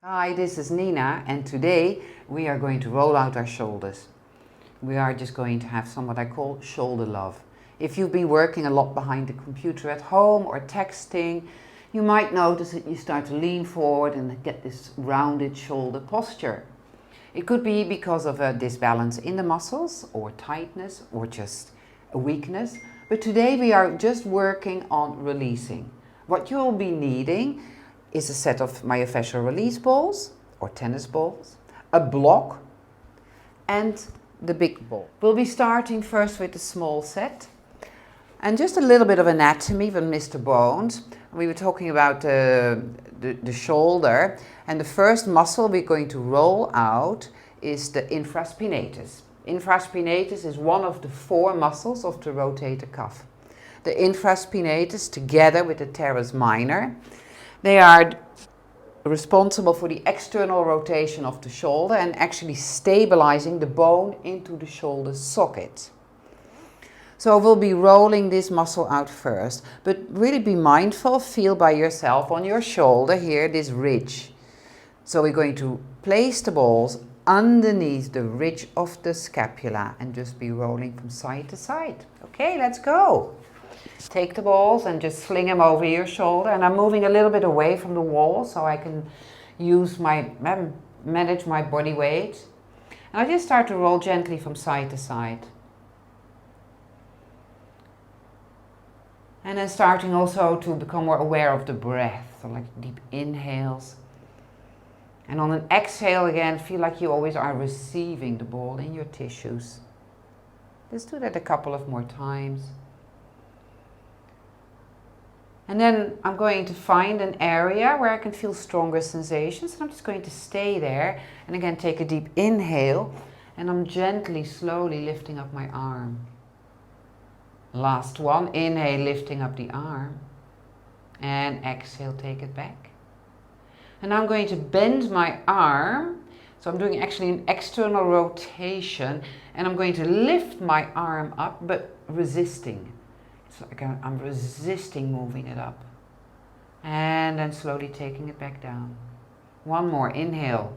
Hi, this is Nina, and today we are going to roll out our shoulders. We are just going to have some what I call shoulder love. If you've been working a lot behind the computer at home or texting, you might notice that you start to lean forward and get this rounded shoulder posture. It could be because of a disbalance in the muscles or tightness or just a weakness, but today we are just working on releasing. What you'll be needing is a set of myofascial release balls or tennis balls, a block and the big ball. We'll be starting first with the small set and just a little bit of anatomy from Mr. Bones. We were talking about the shoulder, and the first muscle we're going to roll out is the infraspinatus. Infraspinatus is one of the 4 muscles of the rotator cuff. The infraspinatus together with the teres minor, they are responsible for the external rotation of the shoulder and actually stabilizing the bone into the shoulder socket. So we'll be rolling this muscle out first, but really be mindful, feel by yourself on your shoulder here, this ridge. So we're going to place the balls underneath the ridge of the scapula and just be rolling from side to side. Okay, let's go. Take the balls and just sling them over your shoulder, and I'm moving a little bit away from the wall so I can manage my body weight. And I just start to roll gently from side to side. And then starting also to become more aware of the breath, so like deep inhales. And on an exhale again, feel like you always are receiving the ball in your tissues. Let's do that a couple of more times. And then I'm going to find an area where I can feel stronger sensations, and I'm just going to stay there. And again, take a deep inhale, and I'm gently, slowly lifting up my arm. Last one, inhale, lifting up the arm, and exhale, take it back. And I'm going to bend my arm, so I'm doing actually an external rotation, and I'm going to lift my arm up, but resisting. It's like I'm resisting moving it up. And then slowly taking it back down. One more, inhale.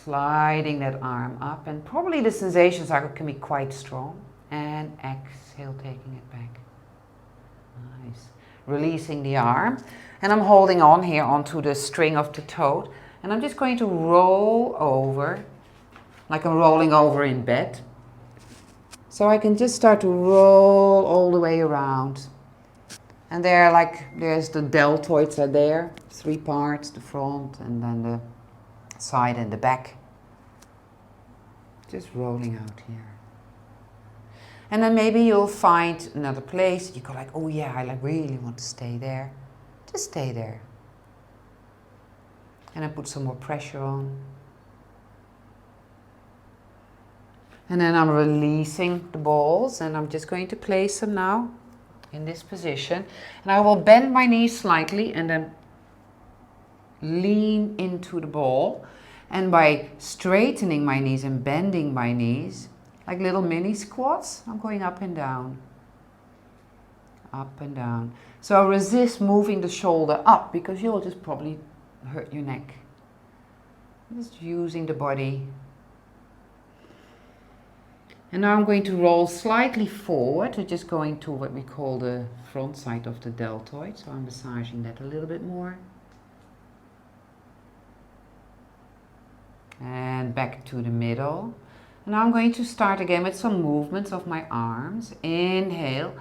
Sliding that arm up, and probably the sensations can be quite strong. And exhale, taking it back. Nice. Releasing the arm. And I'm holding on here onto the string of the toad. And I'm just going to roll over, like I'm rolling over in bed. So I can just start to roll all the way around. And there's the deltoids are there. 3 parts, the front and then the side and the back. Just rolling out here. And then maybe you'll find another place. You go like, oh yeah, I really want to stay there. Just stay there. And then put some more pressure on. And then I'm releasing the balls, and I'm just going to place them now in this position. And I will bend my knees slightly and then lean into the ball. And by straightening my knees and bending my knees, like little mini squats, I'm going up and down. Up and down. So resist moving the shoulder up, because you'll just probably hurt your neck. Just using the body. And now I'm going to roll slightly forward, which is going to what we call the front side of the deltoid. So I'm massaging that a little bit more. And back to the middle. And now I'm going to start again with some movements of my arms. Inhale,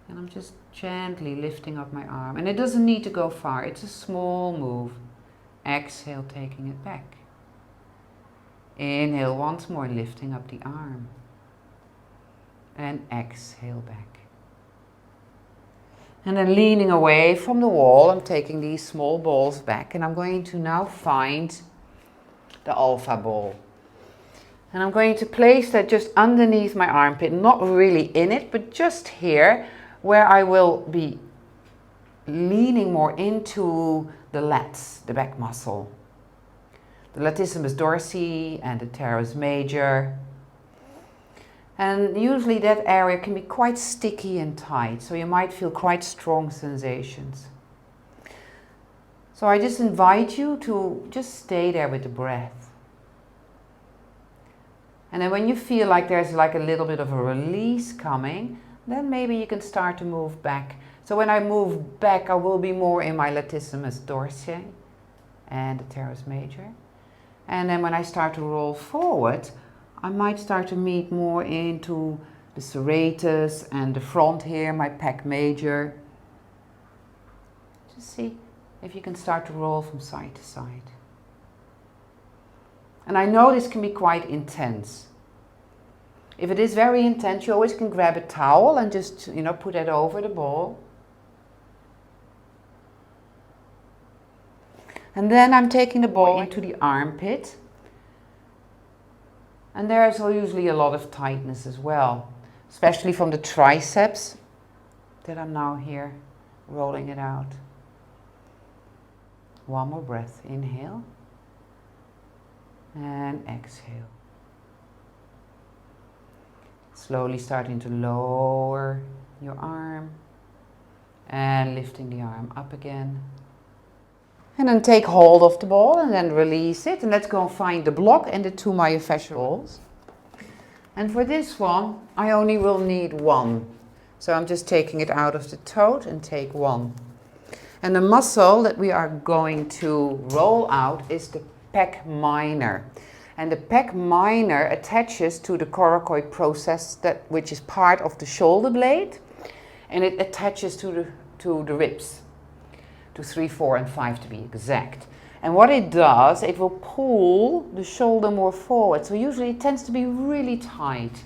and I'm just gently lifting up my arm. And it doesn't need to go far, it's a small move. Exhale, taking it back. Inhale once more, lifting up the arm. And exhale back. And then leaning away from the wall, I'm taking these small balls back, and I'm going to now find the alpha ball. And I'm going to place that just underneath my armpit, not really in it, but just here, where I will be leaning more into the lats, the back muscle. The latissimus dorsi and the teres major. And usually that area can be quite sticky and tight, so you might feel quite strong sensations. So I just invite you to just stay there with the breath. And then when you feel like there's like a little bit of a release coming, then maybe you can start to move back. So when I move back, I will be more in my latissimus dorsi and the teres major. And then when I start to roll forward, I might start to meet more into the serratus and the front here, my pec major. Just see if you can start to roll from side to side. And I know this can be quite intense. If it is very intense, you always can grab a towel and just, you know, put it over the ball. And then I'm taking the ball into the armpit. And there's usually a lot of tightness as well, especially from the triceps that I'm now here rolling it out. One more breath. Inhale and exhale. Slowly starting to lower your arm and lifting the arm up again. And then take hold of the ball and then release it. And let's go and find the block and the two myofascial balls. And for this one, I only will need one. So I'm just taking it out of the tote and take one. And the muscle that we are going to roll out is the pec minor. And the pec minor attaches to the coracoid process, which is part of the shoulder blade. And it attaches to the ribs, to 3, 4 and 5 to be exact. And what it does, it will pull the shoulder more forward. So usually it tends to be really tight.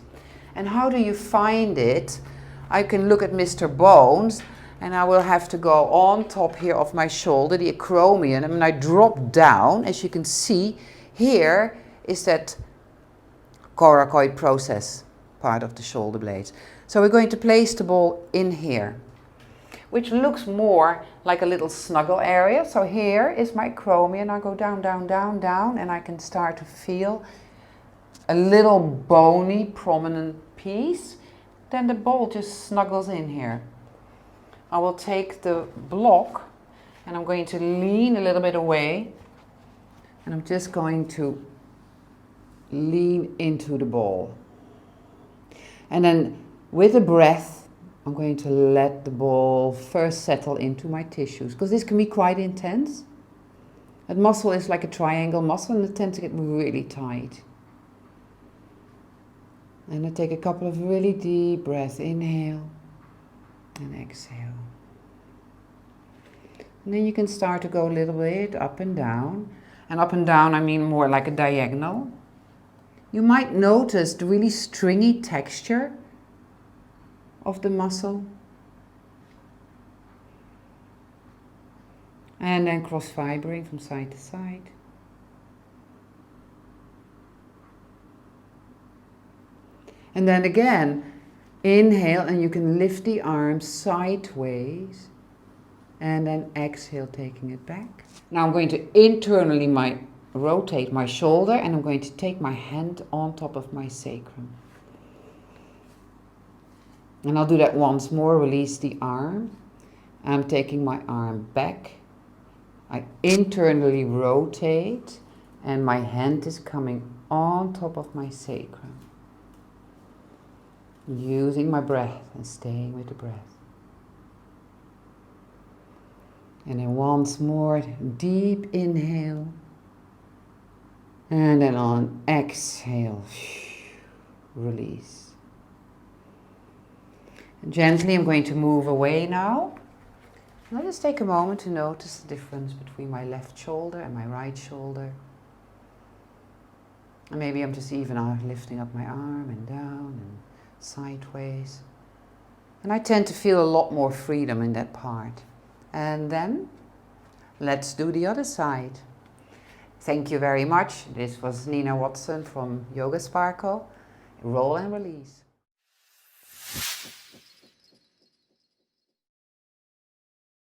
And how do you find it? I can look at Mr. Bones, and I will have to go on top here of my shoulder, the acromion, and when I drop down, as you can see, here is that coracoid process, part of the shoulder blades. So we're going to place the ball in here, which looks more like a little snuggle area. So here is my acromion. I go down, down, down, down, and I can start to feel a little bony, prominent piece. Then the ball just snuggles in here. I will take the block and I'm going to lean a little bit away, and I'm just going to lean into the ball. And then with a breath, I'm going to let the ball first settle into my tissues, because this can be quite intense. That muscle is like a triangle muscle and it tends to get really tight. And I take a couple of really deep breaths. Inhale and exhale. And then you can start to go a little bit up and down. And up and down, I mean more like a diagonal. You might notice the really stringy texture of the muscle. And then cross-fibering from side to side. And then again, inhale and you can lift the arms sideways. And then exhale, taking it back. Now I'm going to internally rotate my shoulder, and I'm going to take my hand on top of my sacrum. And I'll do that once more. Release the arm. I'm taking my arm back. I internally rotate, and my hand is coming on top of my sacrum. Using my breath and staying with the breath. And then once more, deep inhale. And then on exhale, release. And gently I'm going to move away now. And I'll just take a moment to notice the difference between my left shoulder and my right shoulder. And maybe I'm just even lifting up my arm and down and sideways. And I tend to feel a lot more freedom in that part. And then, let's do the other side. Thank you very much. This was Nina Watson from Yoga Sparkle. Roll and release.